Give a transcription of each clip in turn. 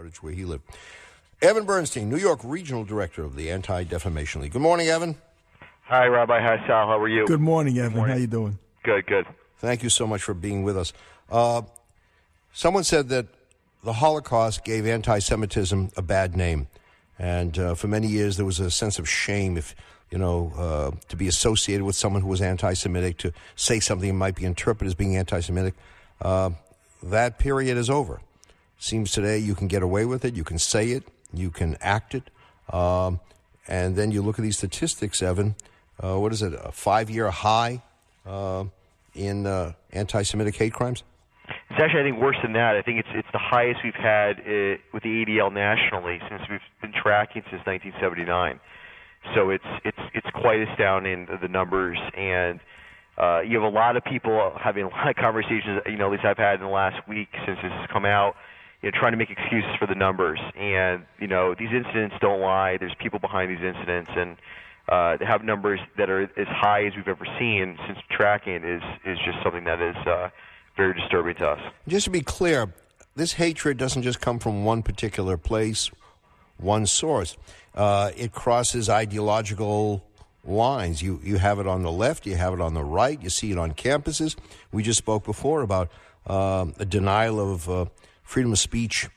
Carthage, where he lived. Evan Bernstein, New York Regional Director of the Anti-Defamation League. Good morning, Evan. Hi, Rabbi. Hi, Sal. How are you? Good morning, Evan. How you doing? Good, good. Thank you so much for being with us. Someone said that the Holocaust gave anti-Semitism a bad name. And for many years, there was a sense of shame if, to be associated with someone who was anti-Semitic, to say something that might be interpreted as being anti-Semitic. That period is over. Seems today you can get away with it, you can say it, you can act it. And then you look at these statistics, Evan. What is it, a 5-year high in anti-Semitic hate crimes? It's actually, I think, worse than that. I think it's the highest we've had with the ADL nationally since we've been tracking since 1979. So it's quite astounding, the numbers, and you have a lot of people having a lot of conversations. At least I've had in the last week since this has come out, trying to make excuses for the numbers. And these incidents don't lie. There's people behind these incidents, and to have numbers that are as high as we've ever seen since tracking is just something that is very disturbing to us. Just to be clear, this hatred doesn't just come from one particular place, one source. It crosses ideological lines. You have it on the left, you have it on the right, you see it on campuses. We just spoke before about a denial of freedom of speech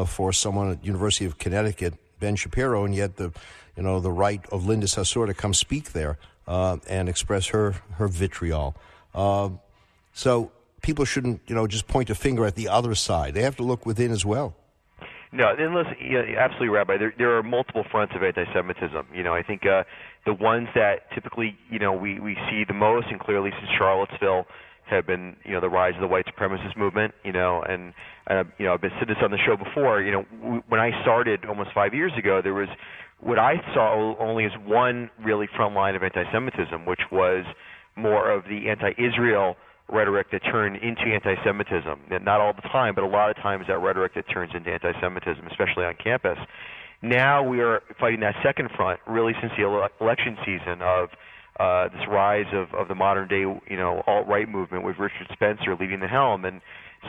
for someone at University of Connecticut, Ben Shapiro, and yet the right of Linda Sarsour to come speak there and express her vitriol. So people shouldn't, just point a finger at the other side. They have to look within as well. No, and listen, absolutely, Rabbi. There are multiple fronts of anti-Semitism. I think the ones that typically, we see the most, and clearly since Charlottesville, have been, the rise of the white supremacist movement. And I've been said this on the show before. When I started almost 5 years ago, there was what I saw only as one really front line of anti-Semitism, which was more of the anti-Israel rhetoric that turned into anti-Semitism. Not all the time, but a lot of times that rhetoric that turns into anti-Semitism, especially on campus. Now we are fighting that second front, really since the election season of this rise of the modern-day, alt-right movement with Richard Spencer leading the helm. And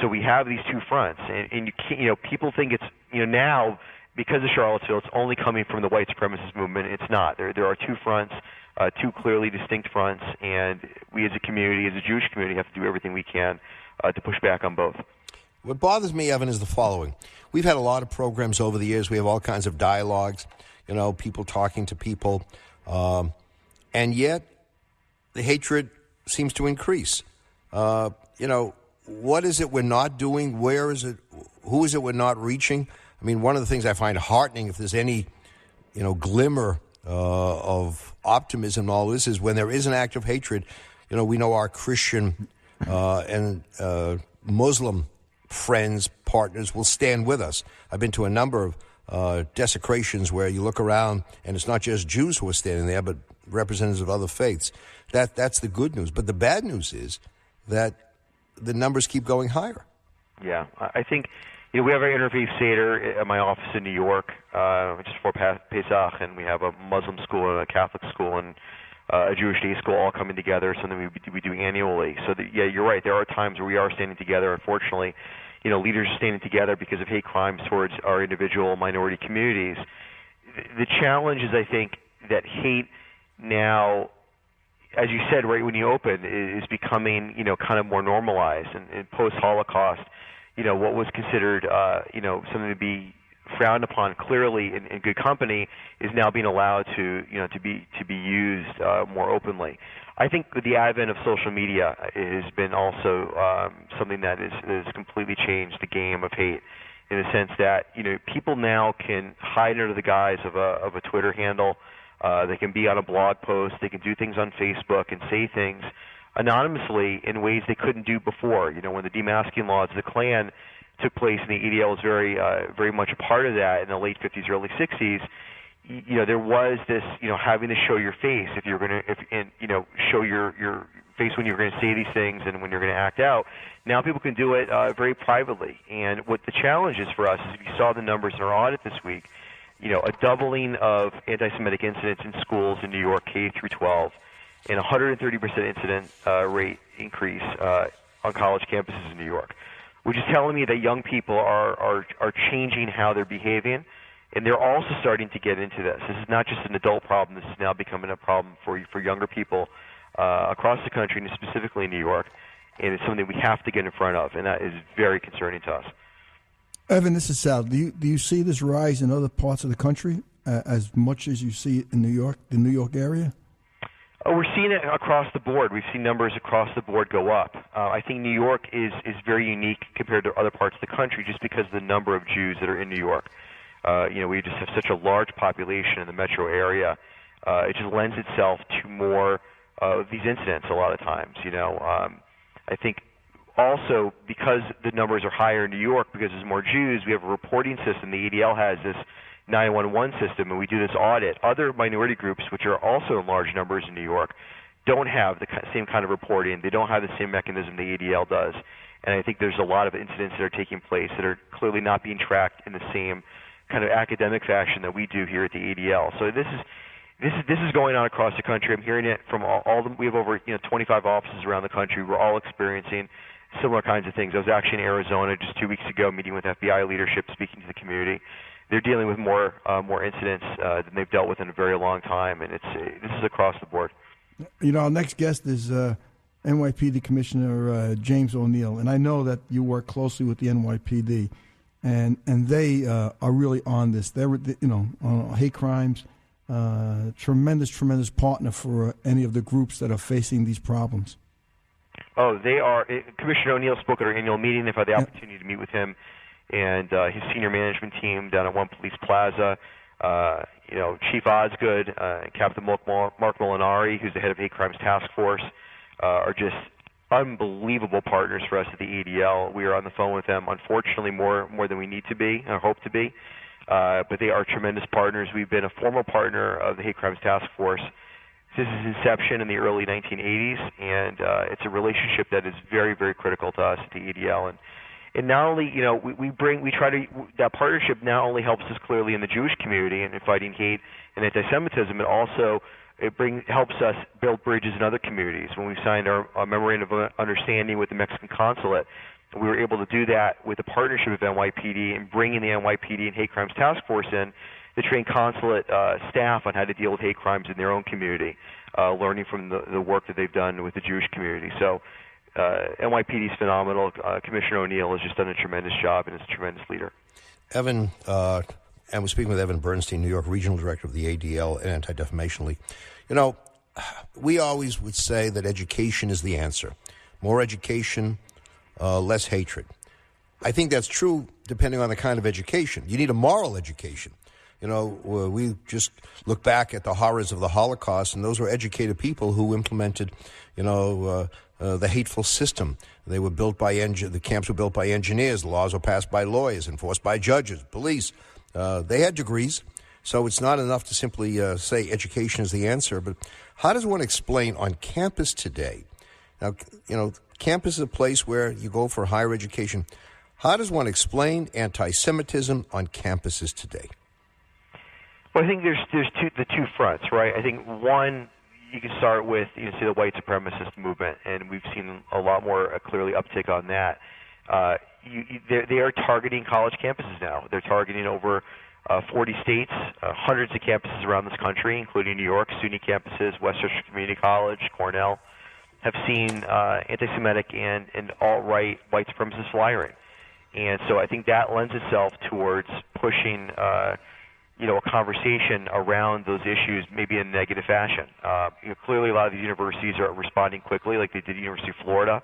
so we have these two fronts. And you can't, people think it's, now, because of Charlottesville, it's only coming from the white supremacist movement. It's not. There are two fronts. Two clearly distinct fronts, and we as a community, as a Jewish community, have to do everything we can to push back on both. What bothers me, Evan, is the following. We've had a lot of programs over the years. We have all kinds of dialogues, people talking to people, and yet the hatred seems to increase. What is it we're not doing? Where is it? Who is it we're not reaching? I mean, one of the things I find heartening, if there's any, glimmer of optimism and all this, is when there is an act of hatred. We know our Christian and Muslim friends, partners will stand with us. I've been to a number of desecrations where you look around and it's not just Jews who are standing there, but representatives of other faiths. That's the good news. But the bad news is that the numbers keep going higher. Yeah, I think we have our Interfaith Seder at my office in New York just before Pesach, and we have a Muslim school and a Catholic school and a Jewish day school all coming together, something we do annually. So, you're right. There are times where we are standing together. Unfortunately, leaders are standing together because of hate crimes towards our individual minority communities. The challenge is, I think, that hate now, as you said right when you opened, is becoming, kind of more normalized. And post-Holocaust, what was considered, something to be frowned upon clearly in good company is now being allowed to be used more openly. I think with the advent of social media has been also something that has completely changed the game of hate, in the sense that people now can hide under the guise of a Twitter handle. They can be on a blog post. They can do things on Facebook and say things anonymously in ways they couldn't do before. When the demasking laws of the Klan took place, and the ADL was very much a part of that in the late 50s, early 60s, there was this, having to show your face if you're going to, show your face when you're going to say these things and when you're going to act out. Now people can do it very privately. And what the challenge is for us is, if you saw the numbers in our audit this week, a doubling of anti-Semitic incidents in schools in New York, K through 12, and 130% incident rate increase on college campuses in New York. which is telling me that young people are changing how they're behaving, and they're also starting to get into this. This is not just an adult problem. This is now becoming a problem for younger people across the country, and specifically in New York, and it's something we have to get in front of, and that is very concerning to us. Evan, this is Sal. Do you see this rise in other parts of the country as much as you see it in New York, the New York area? We're seeing it across the board. We've seen numbers across the board go up. I think New York is very unique compared to other parts of the country just because of the number of Jews that are in New York. We just have such a large population in the metro area. It just lends itself to more of these incidents a lot of times. I think also because the numbers are higher in New York because there's more Jews, we have a reporting system. The ADL has this 911 system, and we do this audit. Other minority groups, which are also in large numbers in New York, don't have the same kind of reporting. They don't have the same mechanism the ADL does. And I think there's a lot of incidents that are taking place that are clearly not being tracked in the same kind of academic fashion that we do here at the ADL. So this is going on across the country. I'm hearing it from all the, we have over 25 offices around the country. We're all experiencing similar kinds of things. I was actually in Arizona just 2 weeks ago meeting with FBI leadership, speaking to the community. They're dealing with more incidents than they've dealt with in a very long time, and this is across the board. Our next guest is NYPD Commissioner James O'Neill, and I know that you work closely with the NYPD, and they are really on this. They're hate crimes, tremendous partner for any of the groups that are facing these problems. Oh, they are. Commissioner O'Neill spoke at our annual meeting. They've had the opportunity to meet with him and his senior management team down at One Police Plaza. Chief Osgood, Captain Mark Molinari, who's the head of Hate Crimes Task Force, are just unbelievable partners for us at the ADL. We are on the phone with them, unfortunately, more than we need to be or hope to be. But they are tremendous partners. We've been a formal partner of the Hate Crimes Task Force since its inception in the early 1980s, and it's a relationship that is very, very critical to us at the ADL. And not only, that partnership not only helps us clearly in the Jewish community and in fighting hate and anti-Semitism, it also helps us build bridges in other communities. When we signed our memorandum of understanding with the Mexican consulate, we were able to do that with a partnership with NYPD and bringing the NYPD and Hate Crimes Task Force in to train consulate staff on how to deal with hate crimes in their own community, learning from the work that they've done with the Jewish community. So NYPD is phenomenal. Commissioner O'Neill has just done a tremendous job and is a tremendous leader. Evan, and we're speaking with Evan Bernstein, New York Regional Director of the ADL and Anti-Defamation League. We always would say that education is the answer. More education, less hatred. I think that's true depending on the kind of education. You need a moral education. We just look back at the horrors of the Holocaust, and those were educated people who implemented, the hateful system. They were built by the camps were built by engineers. The laws were passed by lawyers, enforced by judges, police. They had degrees, so it's not enough to simply say education is the answer. But how does one explain on campus today? Now, campus is a place where you go for higher education. How does one explain anti-Semitism on campuses today? Well, I think there's the two fronts, right? I think one, you can start with say the white supremacist movement, and we've seen a lot more clearly uptick on that. They are targeting college campuses now. They're targeting over 40 states, hundreds of campuses around this country, including New York, SUNY campuses, Westchester Community College, Cornell, have seen anti-Semitic and alt-right white supremacist firing. And so I think that lends itself towards pushing a conversation around those issues maybe in a negative fashion. Clearly a lot of these universities are responding quickly, like they did University of Florida,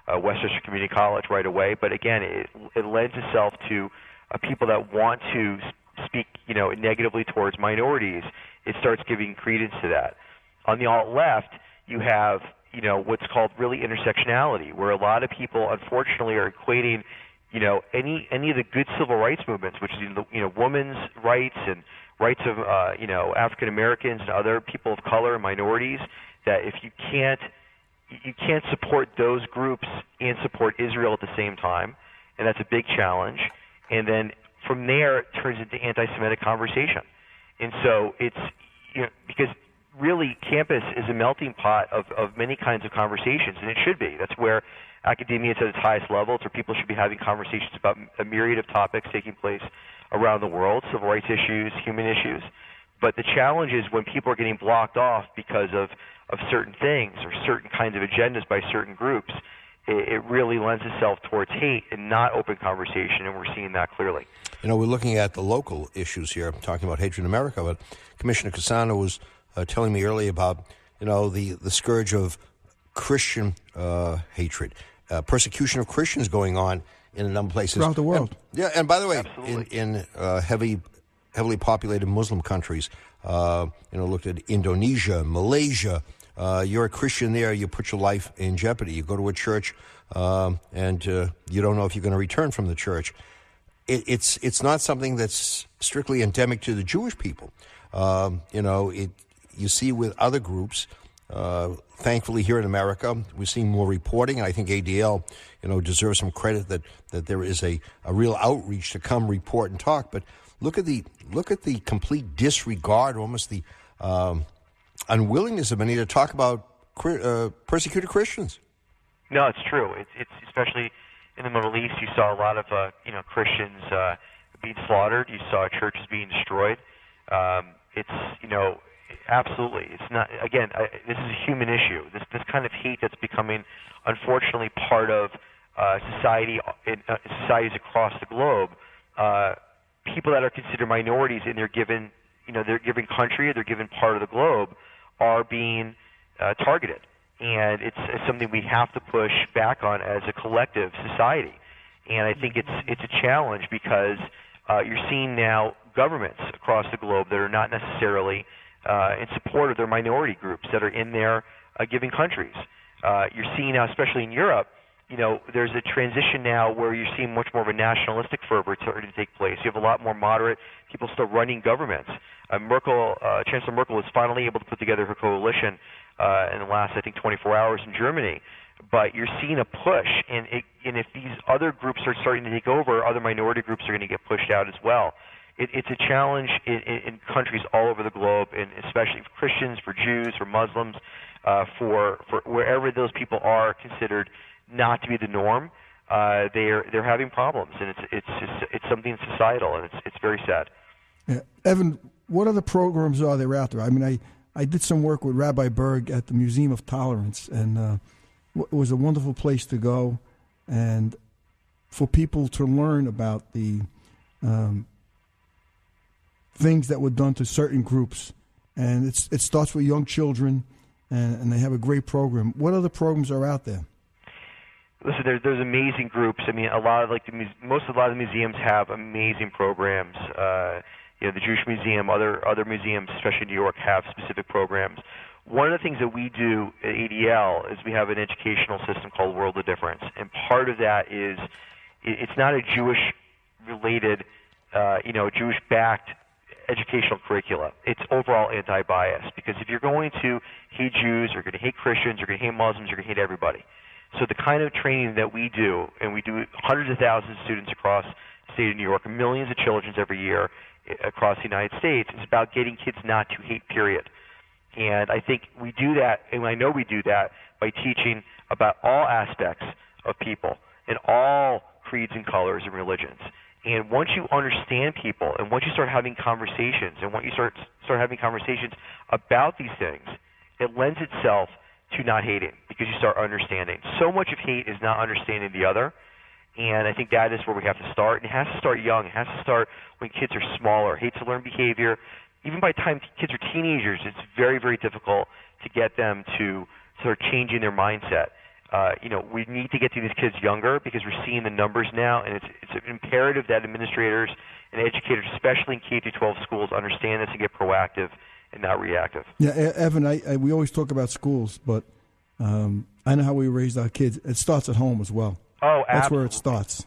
Westchester Community College right away. But again, it lends itself to people that want to speak, negatively towards minorities. It starts giving credence to that. On the alt-left, you have, what's called really intersectionality, where a lot of people, unfortunately, are equating any of the good civil rights movements, which is women's rights and rights of African Americans and other people of color and minorities, that if you can't support those groups and support Israel at the same time, and that's a big challenge. And then from there it turns into anti-Semitic conversation. And so it's because really campus is a melting pot of many kinds of conversations, and it should be. That's where academia is at its highest level. It's where people should be having conversations about a myriad of topics taking place around the world, civil rights issues, human issues. But the challenge is when people are getting blocked off because of certain things or certain kinds of agendas by certain groups, it really lends itself towards hate and not open conversation, and we're seeing that clearly. You know, we're looking at the local issues here, talking about hatred in America, but Commissioner Cassano was telling me earlier about, you know, the scourge of Christian hatred, persecution of Christians going on in a number of places. Throughout the world. And by the way, Absolutely. in heavily populated Muslim countries, looked at Indonesia, Malaysia. You're a Christian there, you put your life in jeopardy. You go to a church and you don't know if you're going to return from the church. It's not something that's strictly endemic to the Jewish people. You see with other groups. Thankfully, here in America, we're seeing more reporting, and I think ADL, deserves some credit that there is a real outreach to come report and talk. But look at the complete disregard, almost the unwillingness of many to talk about persecuted Christians. No, it's true. It's especially in the Middle East. You saw a lot of Christians being slaughtered. You saw churches being destroyed. Absolutely. It's not. Again, this is a human issue. This kind of hate that's becoming, unfortunately, part of society in societies across the globe. People that are considered minorities in their given country or their given part of the globe are being targeted, and it's something we have to push back on as a collective society. And I think it's a challenge because you're seeing now governments across the globe that are not necessarily in support of their minority groups that are in their given countries. You're seeing now, especially in Europe, there's a transition now where you're seeing much more of a nationalistic fervor starting to take place. You have a lot more moderate people still running governments. Chancellor Merkel was finally able to put together her coalition in the last, I think, 24 hours in Germany. But you're seeing a push, and if these other groups are starting to take over, other minority groups are going to get pushed out as well. It's a challenge in countries all over the globe, and especially for Christians, for Jews, for Muslims, for wherever those people are considered not to be the norm. They're having problems, and it's something societal, and it's very sad. Yeah. Evan, what other programs are there out there? I mean, I did some work with Rabbi Berg at the Museum of Tolerance, and it was a wonderful place to go, and for people to learn about the things that were done to certain groups. And it starts with young children, and they have a great program. What other programs are out there? Listen, there's amazing groups. I mean, a lot of the museums have amazing programs. The Jewish Museum, other museums, especially in New York, have specific programs. One of the things that we do at ADL is we have an educational system called World of Difference, and part of that is it's not a Jewish-related, Jewish-backed educational curricula. It's overall anti-bias, because if you're going to hate Jews, you're going to hate Christians, you're going to hate Muslims, you're going to hate everybody. So the kind of training that we do, and we do hundreds of thousands of students across the state of New York, millions of children every year across the United States, is about getting kids not to hate, period. And I think we do that, and I know we do that, by teaching about all aspects of people and all creeds and colors and religions. And once you understand people, and once you start having conversations, and once you start having conversations about these things, it lends itself to not hating, because you start understanding. So much of hate is not understanding the other, and I think that is where we have to start. And it has to start young. It has to start when kids are smaller. Hate to learn behavior. Even by the time kids are teenagers, it's very, very difficult to get them to start changing their mindset. We need to get to these kids younger, because we're seeing the numbers now, and it's imperative that administrators and educators, especially in K-12 schools, understand this and get proactive and not reactive. Yeah, Evan, we always talk about schools, but I know how we raised our kids. It starts at home as well. Oh, absolutely. That's where it starts.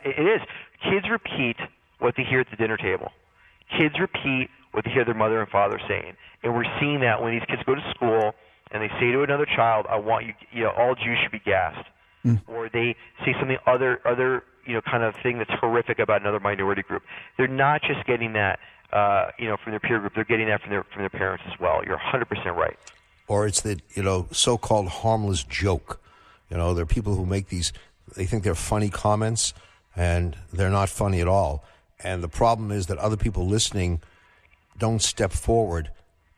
It is. Kids repeat what they hear at the dinner table. Kids repeat what they hear their mother and father saying. And we're seeing that when these kids go to school and they say to another child, I want you, all Jews should be gassed. Or they say something other kind of thing that's horrific about another minority group. They're not just getting that from their peer group, they're getting that from their parents as well. You're 100% right. Or it's the so-called harmless joke. There are people who make these. They think they're funny comments, and they're not funny at all. And the problem is that other people listening don't step forward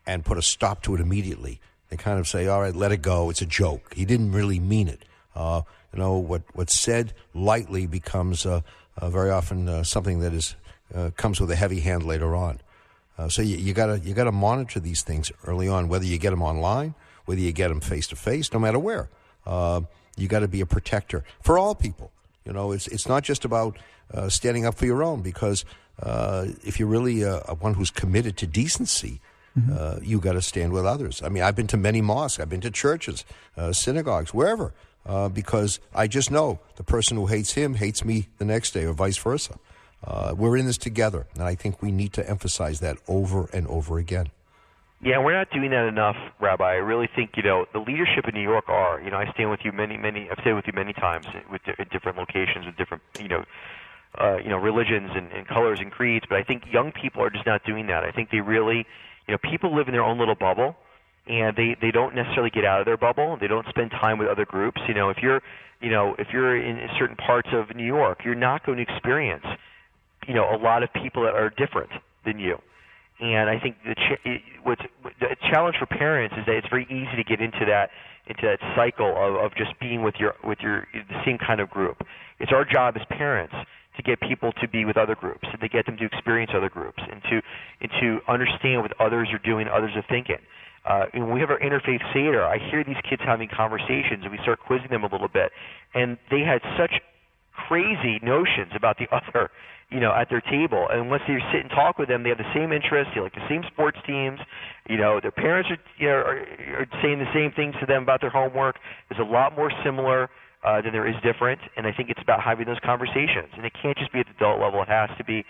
and put a stop to it immediately. They kind of say, "All right, let it go. It's a joke. He didn't really mean it." What's said lightly becomes very often something that is comes with a heavy hand later on. So you gotta monitor these things early on, whether you get them online, whether you get them face to face, no matter where. You got to be a protector for all people. It's not just about standing up for your own, because if you're really one who's committed to decency, you got to stand with others. I mean, I've been to many mosques, I've been to churches, synagogues, wherever, because I just know the person who hates him hates me the next day, or vice versa. We're in this together, and I think we need to emphasize that over and over again. Yeah, we're not doing that enough, Rabbi. I really think, the leadership in New York are, I stand with you I've stayed with you many times at different locations with different, religions and colors and creeds, but I think young people are just not doing that. I think they really, people live in their own little bubble, and they don't necessarily get out of their bubble. They don't spend time with other groups. If you're in certain parts of New York, you're not going to experience a lot of people that are different than you. And I think the challenge for parents is that it's very easy to get into that cycle of just being with the same kind of group. It's our job as parents to get people to be with other groups, and to get them to experience other groups, and to understand what others are doing, others are thinking. When we have our interfaith Seder, I hear these kids having conversations, and we start quizzing them a little bit, and they had such crazy notions about the other, at their table. And once they sit and talk with them, they have the same interests, they like the same sports teams, their parents are saying the same things to them about their homework. There's a lot more similar than there is different, and I think it's about having those conversations. And it can't just be at the adult level, it has to be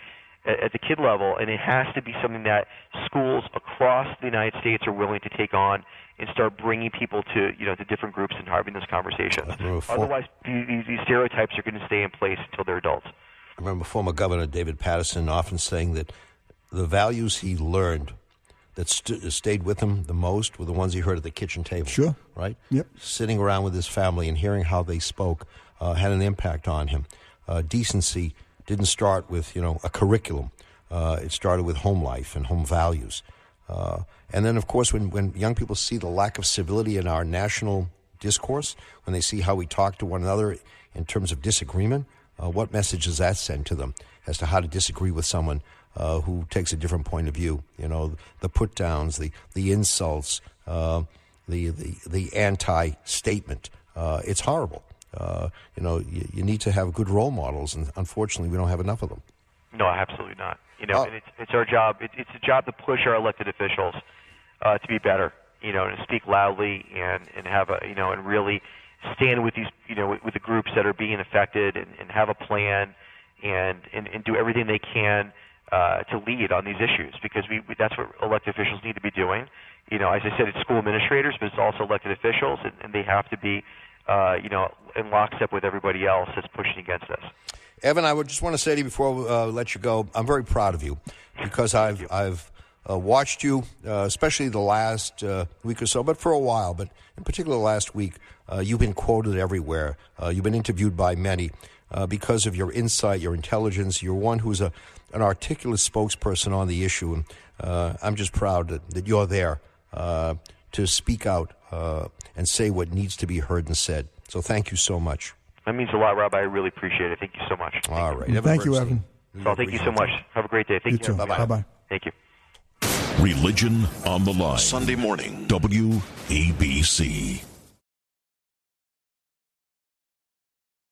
at the kid level, and it has to be something that schools across the United States are willing to take on and start bringing people to to different groups and having those conversations. Otherwise, these stereotypes are going to stay in place until they're adults. I remember former Governor David Paterson often saying that the values he learned that stayed with him the most were the ones he heard at the kitchen table. Sure. Right? Yep. Sitting around with his family and hearing how they spoke had an impact on him. Decency didn't start with, a curriculum. It started with home life and home values. And then, of course, when young people see the lack of civility in our national discourse, when they see how we talk to one another in terms of disagreement, what message does that send to them as to how to disagree with someone who takes a different point of view? The put-downs, the insults, the anti-statement. It's horrible. You need to have good role models, and unfortunately, we don't have enough of them. No, absolutely not. And it's our job. It's a job to push our elected officials to be better. To speak loudly and have and really stand with these, with the groups that are being affected, and have a plan, and do everything they can to lead on these issues, because that's what elected officials need to be doing. As I said, it's school administrators, but it's also elected officials, and they have to be in lockstep with everybody else that's pushing against this. Evan, I would just want to say to you before I let you go, I'm very proud of you, because I've watched you, especially the last week or so, but for a while, but in particular last week, you've been quoted everywhere. You've been interviewed by many because of your insight, your intelligence. You're one who's an articulate spokesperson on the issue, and I'm just proud that you're there to speak out and say what needs to be heard and said. So thank you so much. That means a lot, Rabbi. I really appreciate it. Thank you so much. All right. Thank you, Evan. So thank you so much. Have a great day. Thank you. Bye-bye. Bye-bye. Thank you. Religion on the Line. Sunday morning. WABC.